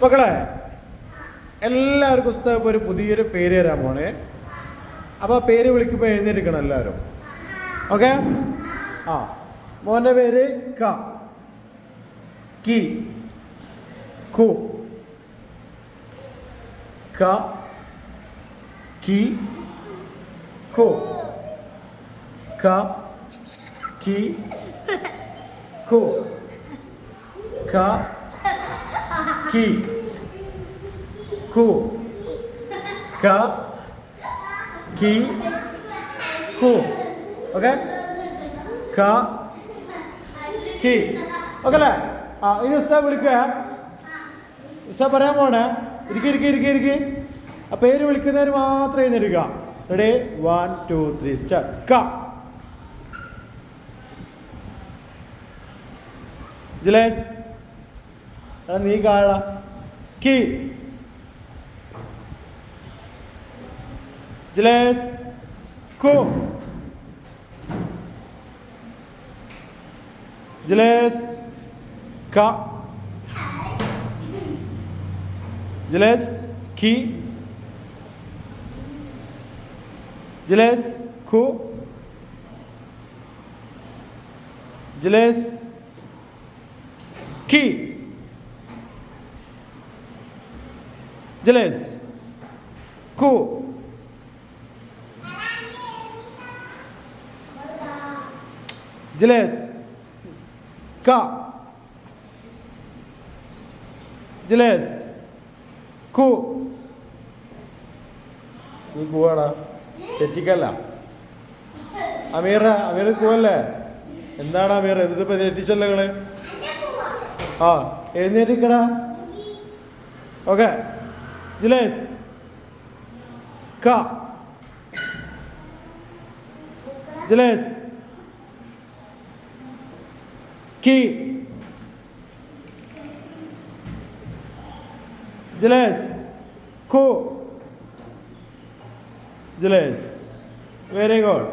മക്കളെ എല്ലാവർക്കും ഉസ്താദ് ഒരു പുതിയൊരു പേര് തരാൻ പോണേ. അപ്പോൾ ആ പേര് വിളിക്കുമ്പോൾ എഴുന്നേൽക്കണം എല്ലാവരും. ഓക്കെ? ആ, മോൻ്റെ പേര് ക, കി, കു, ക, കി, കു, ക, കി, കു, ക, കി, കു, ക, കി, കു. ഓക്കെ? ക, കി. ഓക്കെ അല്ലേ? ആ, ഇനി ഉസ്താദ് വിളിക്കുക. ഉസ്താദ് പറയാൻ പോണേ. ഇരിക്കി. ആ പേര് വിളിക്കുന്നവർ മാത്രം എഴുന്നേൽക്കുക. റെഡി? 1 2 3 സ്റ്റാർട്ട്. ക. ജിലേസ്, നീ കാള. കി. ജിലേസ്, കു. ജിലേസ്, ക. ജിലേസ്, കി. ജിലേസ്, കു. ജിലേസ്, കി. ജിലേസ്, കു. ജിലേസ്, ക. ജിലേസ്, കു. നീ പോവാടാ, തെറ്റിക്കല്ല. അമീർ പോവല്ലേ? എന്താണ് അമീർ, ഇതിപ്പോ തെറ്റിച്ചല്ലോ നിങ്ങള്? ആ, എഴുന്നേറ്റിക്കടാ. ഓക്കെ. ജിലേസ്, ക. ജിലേസ്, കി. ജിലേസ്, കു. ജിലേസ്. Very good.